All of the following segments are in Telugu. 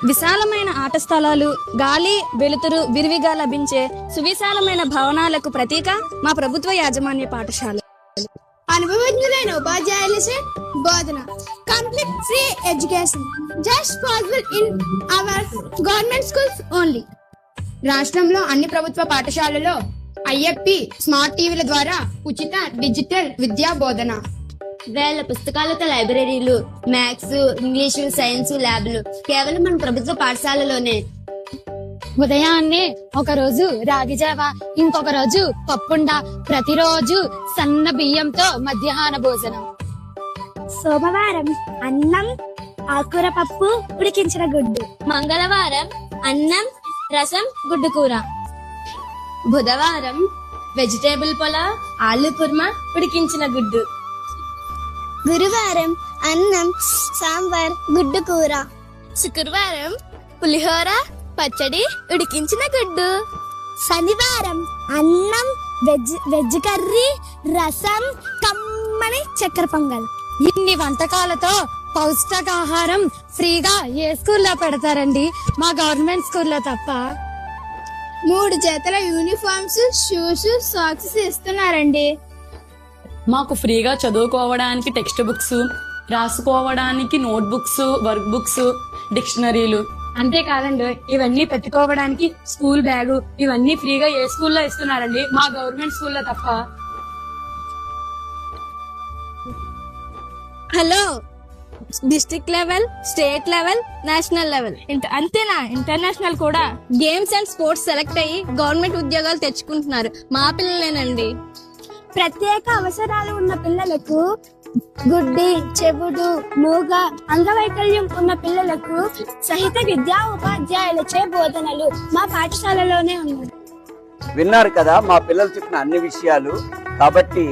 విశాలమైన ఆట స్థలాలు, గాలి వెలుతురు విరివిగా లభించే సువిశాలమైన భవనాలకు ప్రతీక మా ప్రభుత్వ యాజమాన్య పాఠశాల. అనుభవజ్ఞులైన ఉపాధ్యాయులచే బోధన. Complete free education just possible in our government schools only. రాష్ట్రంలో అన్ని ప్రభుత్వ పాఠశాలలో ఐఎఫ్పి స్మార్ట్ టీవీల ద్వారా ఉచిత డిజిటల్ విద్యా బోధన. వేల పుస్తకాలతో లైబ్రరీలు, మ్యాథ్స్, ఇంగ్లీషు, సైన్స్ ల్యాబ్లు కేవలం మన ప్రభుత్వ పాఠశాలలోనే. ఉదయాన్నే ఒక రోజు రాగి జావ, ఇంకొక రోజు పప్పుండ, ప్రతిరోజు సన్న బియ్యంతో మధ్యాహ్న భోజనం. సోమవారం అన్నం, ఆకుకూర పప్పు, ఉడికించిన గుడ్డు. మంగళవారం అన్నం, రసం, గుడ్డు కూర. బుధవారం వెజిటేబుల్ పులావ్, ఆలు కుర్మా, ఉడికించిన గుడ్డు. గురువారం అన్నం, సాంబార్, గుడ్డు కూర. శుక్రవారం పులిహోర, పచ్చడి, ఉడికించిన గుడ్డు. శనివారం అన్నం, వెజ్ కర్రీ, రసం, కమ్మని చక్కెర పొంగల్. ఇన్ని వంటకాలతో పౌష్టికాహారం ఫ్రీగా ఏ స్కూల్లో పెడతారండి? మా గవర్నమెంట్ స్కూల్లో తప్ప. 3 జతల యూనిఫామ్స్, షూస్, సాక్స్ ఇస్తున్నారండి. మాకు ఫ్రీగా చదువుకోవడానికి టెక్స్ట్ బుక్స్, రాసుకోవడానికి నోట్ బుక్స్, వర్క్ బుక్స్, డిక్షనరీలు. అంతేకాదండి, ఇవన్నీ పెట్టుకోవడానికి స్కూల్ బ్యాగు, ఇవన్నీ ఫ్రీగా ఏ స్కూల్లో ఇస్తున్నారండి? మా గవర్నమెంట్ స్కూల్లో తప్ప. Hello, district level, state level, national level, అంతేనా ఇంటర్నేషనల్ కూడా గేమ్స్ అండ్ స్పోర్ట్స్ సెలెక్ట్ అయ్యి గవర్నమెంట్ ఉద్యోగాలు తెచ్చుకుంటున్నారు మా పిల్లలేనండి. ప్రత్యేక అవసరాలు ఉన్న పిల్లలకు, గుడ్డి, చెవుడు, మూగ, అంగవైకల్యం ఉన్న పిల్లలకు సహిత విద్యా ఉపాధ్యాయులచే బోధనలు మా పాఠశాలలోనే ఉన్నాయి. విన్నారు కదా మా పిల్లలు చెప్పిన అన్ని విషయాలు. కాబట్టి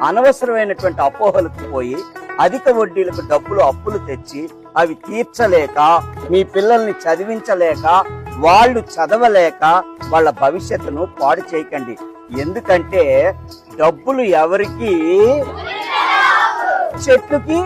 అనవసరమైనటువంటి అపోహలకు పోయి అధిక వడ్డీలకు డబ్బులు అప్పులు తెచ్చి అవి తీర్చలేక, మీ పిల్లల్ని చదివించలేక, వాళ్ళు చదవలేక వాళ్ళ భవిష్యత్తును పాడు చేయకండి. ఎందుకంటే డబ్బులు ఎవరికి చెట్లుకి